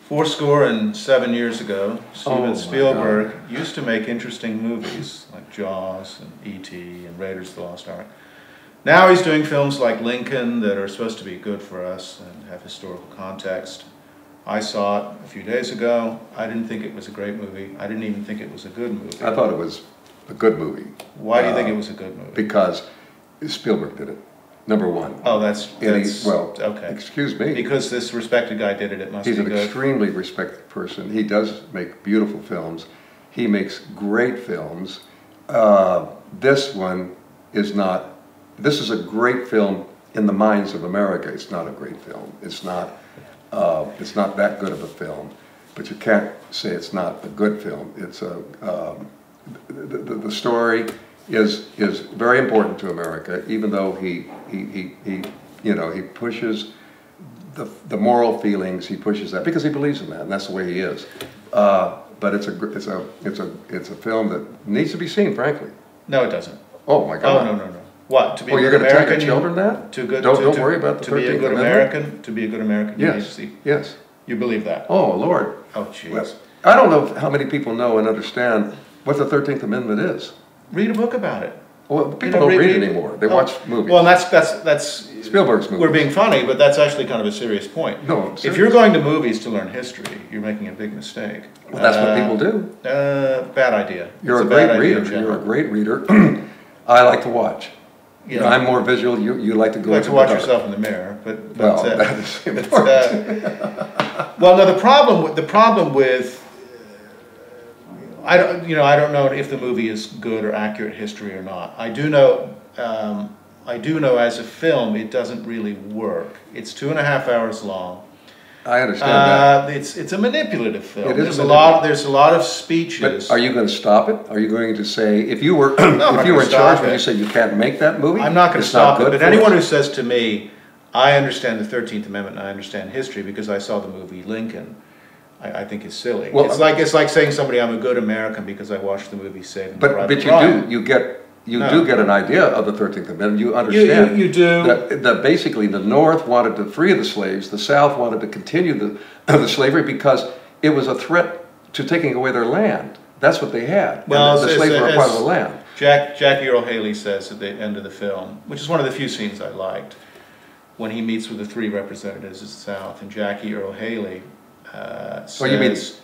Fourscore and 7 years ago, Steven Oh, Spielberg used to make interesting movies like Jaws and E.T. and Raiders of the Lost Ark. Now he's doing films like Lincoln that are supposed to be good for us and have historical context. I saw it a few days ago. I didn't think it was a great movie. I didn't even think it was a good movie. I thought it was a good movie. Why do you think it was a good movie? Because Spielberg did it. Number one. Oh, that's well, okay. Excuse me. Because this respected guy did it, it must He's be an good. extremely respected person. He does make beautiful films. He makes great films. This one is not. This is a great film in the minds of America. It's not a great film. It's not. It's not that good of a film. But you can't say it's not a good film. It's a. The story is very important to America, even though he pushes the moral feelings. He pushes that because he believes in that, and that's the way he is. But it's a film that needs to be seen, frankly. No, it doesn't. Oh my God! Oh no. What, to be a you're good going to American? tell your children that? Don't worry about the 13th To be a good Amendment? American, to be a good American, you need to Yes. see. Yes. You believe that? Oh Lord. Oh jeez. Well, I don't know how many people know and understand what the 13th Amendment is. Read a book about it. Well, people don't read anymore. They watch movies. Well, that's Spielberg's movies. We're being funny, but that's actually kind of a serious point. No, I'm serious. If you're going to movies to learn history, you're making a big mistake. Well, that's what people do. Bad idea. You're It's a great bad idea in reader. You're general. a great reader. I like to watch. Yeah. I'm more visual. You like to go. You like into to watch the dark. yourself in the mirror, but Well, that is important. well, no. The problem with I don't know if the movie is good or accurate history or not. I do know as a film it doesn't really work. It's 2.5 hours long. I understand that. It's a manipulative film. It is There's a lot of speeches. But are you going to stop it? Are you going to say if you were No, if you were in charge, would it. you say you can't make that movie? I'm not going to It's stop not it. good But for anyone us? who says to me, "I understand the 13th Amendment and I understand history because I saw the movie Lincoln," I think is silly. Well, it's like saying somebody I'm a good American because I watched the movie Saving Private But you Ryan. do get an idea of the 13th Amendment. You understand. You do. That basically the North wanted to free the slaves. The South wanted to continue the slavery because it was a threat to taking away their land. That's what they had. Well, and the slaves were a part of the land. Jackie Earle Haley says at the end of the film, which is one of the few scenes I liked, when he meets with the 3 representatives of the South, and Jackie Earle Haley says,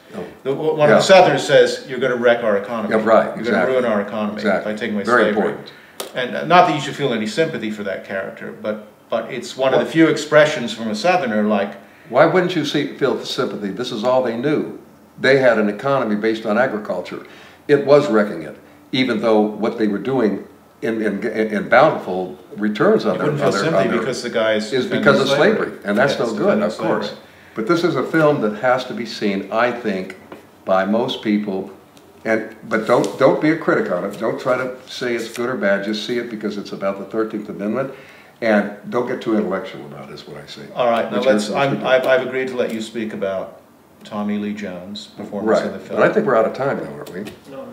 one of the Southerners says, "You're going to wreck our economy. Yeah, right, You're going to ruin our economy by taking away Very slavery." important. And not that you should feel any sympathy for that character, but it's one of the few expressions from a Southerner like. Why wouldn't you feel sympathy? This is all they knew. They had an economy based on agriculture. It was wrecking it, even though what they were doing in bountiful returns on because the guys is because of slavery, and that's no good, of course. But this is a film that has to be seen, I think, by most people. But don't be a critic on it. Don't try to say it's good or bad. Just see it because it's about the 13th Amendment, and don't get too intellectual about it. Is what I say. All right, now I've agreed to let you speak about Tommy Lee Jones' performance in the film. But I think we're out of time now, aren't we? No,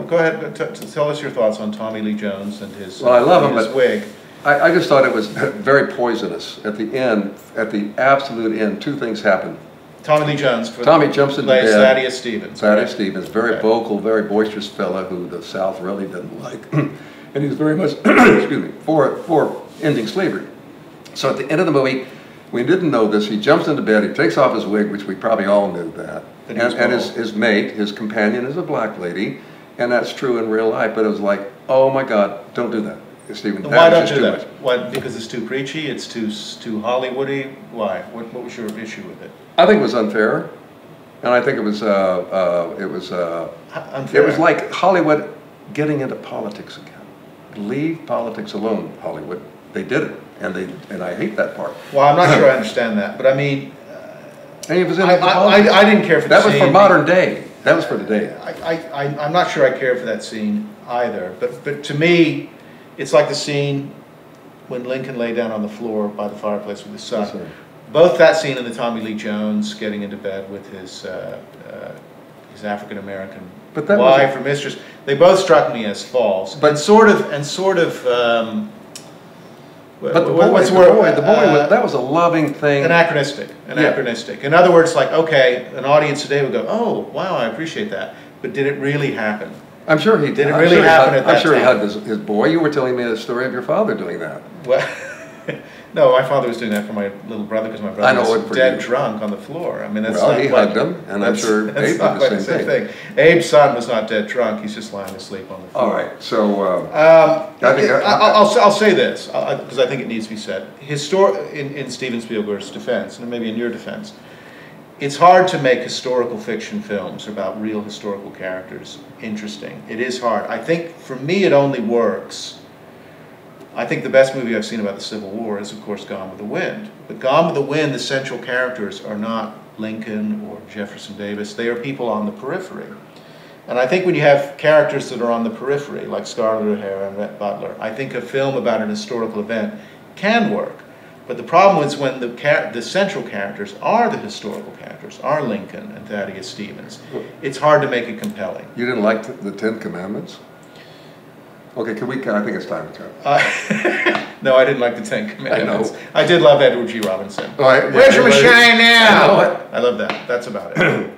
go ahead. Tell us your thoughts on Tommy Lee Jones and his. Well, I love him, his but wig. I just thought it was very poisonous. At the end, at the absolute end, 2 things happened. Tommy Lee Jones. Tommy jumps into bed. Thaddeus Stevens. Thaddeus Stevens, very vocal, very boisterous fella who the South really didn't like, and he's very much, excuse me, for ending slavery. So at the end of the movie, we didn't know this. He jumps into bed. He takes off his wig, which we probably all knew that, and his mate, his companion, is a black lady, and that's true in real life. But it was like, oh my God, don't do that. Stephen, why don't do that? Why? Because it's too preachy. It's too Hollywoody. Why? What was your issue with it? I think it was unfair, and I think it was unfair. It was like Hollywood getting into politics again. Leave politics alone, Hollywood. They did it, and I hate that part. Well, I'm not sure I understand that, but I mean, I didn't care for that. That was for modern day. That was for today. I'm not sure I care for that scene either. But to me, it's like the scene when Lincoln lay down on the floor by the fireplace with his son. Yes, both that scene and the Tommy Lee Jones getting into bed with his African American wife or mistress, they both struck me as false. But sort of But the boy, that was a loving thing. Anachronistic. In other words, like, okay, an audience today would go, oh, wow, I appreciate that. But did it really happen? I'm sure he did. It really happen at that time? I'm sure he hugged his boy. You were telling me the story of your father doing that. Well, no, my father was doing that for my little brother because my brother was dead drunk on the floor. I mean, that's well, he hugged him, and I'm sure Abe did the same thing. Abe's son was not dead drunk; he's just lying asleep on the floor. All right, so I'll say this because I think it needs to be said. In Steven Spielberg's defense, and maybe in your defense, it's hard to make historical fiction films about real historical characters interesting. It is hard. I think for me, it only works. I think the best movie I've seen about the Civil War is, of course, Gone with the Wind. But Gone with the Wind, the central characters are not Lincoln or Jefferson Davis. They are people on the periphery. And I think when you have characters that are on the periphery, like Scarlett O'Hara and Rhett Butler, I think a film about an historical event can work. But the problem is when the central characters are the historical characters, are Lincoln and Thaddeus Stevens. It's hard to make it compelling. You didn't like the Ten Commandments? Okay, I think it's time to cut. No, I didn't like the Ten Commandments. I know. I did love Edward G. Robinson. All right, Where's your machine now? I know it. I love that. That's about it.